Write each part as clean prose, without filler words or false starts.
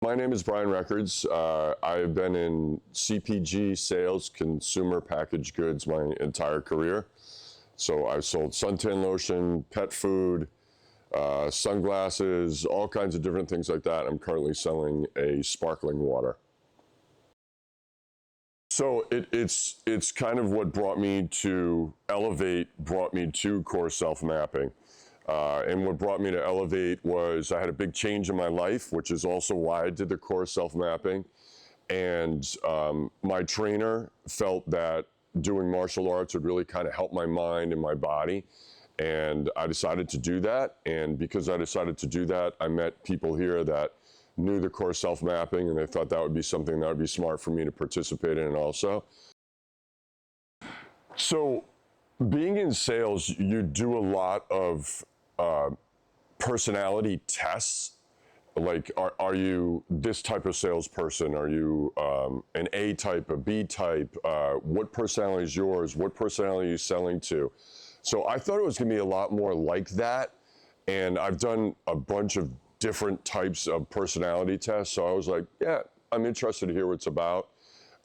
My name is Brian Records. I've been in CPG sales, consumer packaged goods, my entire career. So I've sold suntan lotion, pet food, sunglasses, all kinds of different things like that. I'm currently selling a sparkling water. So it's kind of what brought me to CoreSelf Mapping. And what brought me to Elevate was I had a big change in my life, which is also why I did the CoreSelf Mapping. And my trainer felt that doing martial arts would really kind of help my mind and my body. And I decided to do that. And because I decided to do that, I met people here that knew the CoreSelf Mapping, and they thought that would be something that would be smart for me to participate in also. So being in sales, you do a lot of personality tests. Like, are you this type of salesperson? Are you an A type, a B type? What personality is yours? What personality are you selling to? So I thought it was gonna be a lot more like that. And I've done a bunch of different types of personality tests. So I was like, yeah, I'm interested to hear what it's about.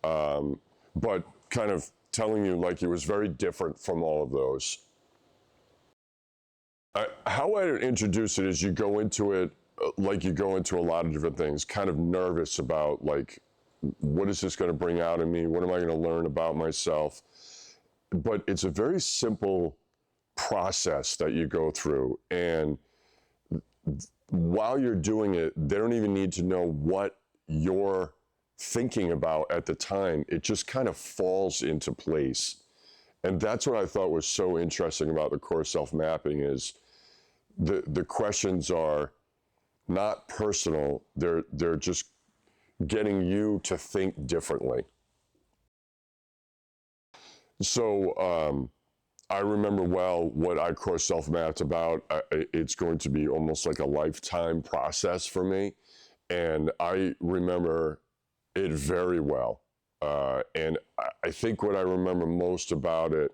But kind of telling you, like, it was very different from all of those. How I introduce it is you go into it like you go into a lot of different things, kind of nervous about, like, what is this going to bring out in me? What am I going to learn about myself? But it's a very simple process that you go through. And while you're doing it, they don't even need to know what you're thinking about at the time. It just kind of falls into place. And that's what I thought was so interesting about the CoreSelf Mapping is the questions are not personal. They're just getting you to think differently. So I remember well what I CoreSelf mapped about. It's going to be almost like a lifetime process for me. And I remember it very well. And I think what I remember most about it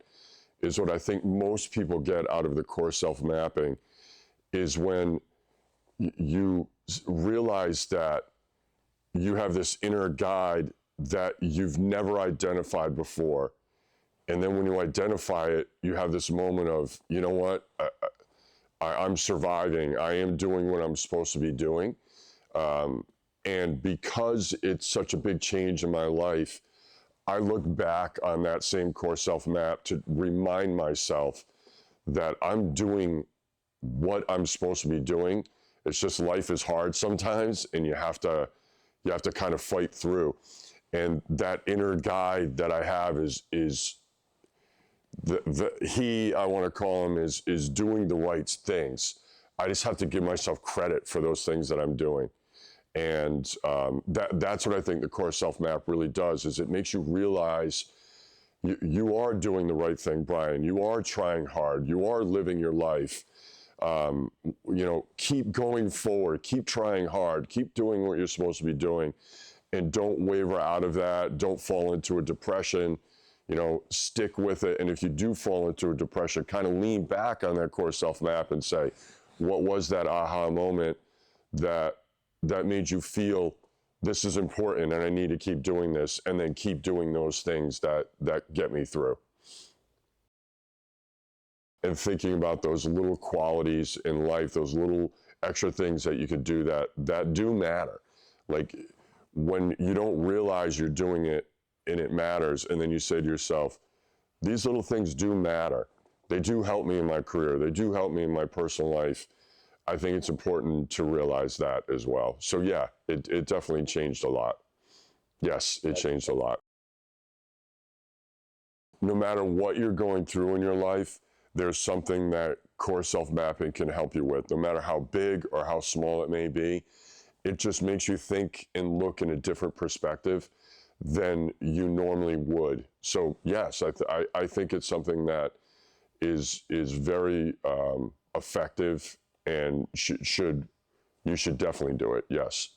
is what I think most people get out of the CoreSelf Mapping is when you realize that you have this inner guide that you've never identified before. And then when you identify it, you have this moment of, you know what, I'm surviving. I am doing what I'm supposed to be doing. And because it's such a big change in my life, I look back on that same CoreSelf map to remind myself that I'm doing what I'm supposed to be doing. It's just life is hard sometimes, and you have to kind of fight through. And that inner guide that I have is I want to call him is doing the right things. I just have to give myself credit for those things that I'm doing. And that's what I think the CoreSelf map really does, is it makes you realize you are doing the right thing, Brian. You are trying hard. You are living your life. Keep going forward, keep trying hard, keep doing what you're supposed to be doing, and don't waver out of that. Don't fall into a depression, stick with it. And if you do fall into a depression, kind of lean back on that CoreSelf map and say, what was that aha moment that made you feel this is important and I need to keep doing this, and then keep doing those things that get me through. And thinking about those little qualities in life, those little extra things that you could do that do matter. Like when you don't realize you're doing it and it matters, and then you say to yourself, these little things do matter. They do help me in my career. They do help me in my personal life. I think it's important to realize that as well. So yeah, it definitely changed a lot. Yes, it changed a lot. No matter what you're going through in your life, there's something that CoreSelf Mapping can help you with, no matter how big or how small it may be. It just makes you think and look in a different perspective than you normally would. So yes, I think it's something that is very effective, and you should definitely do it, yes.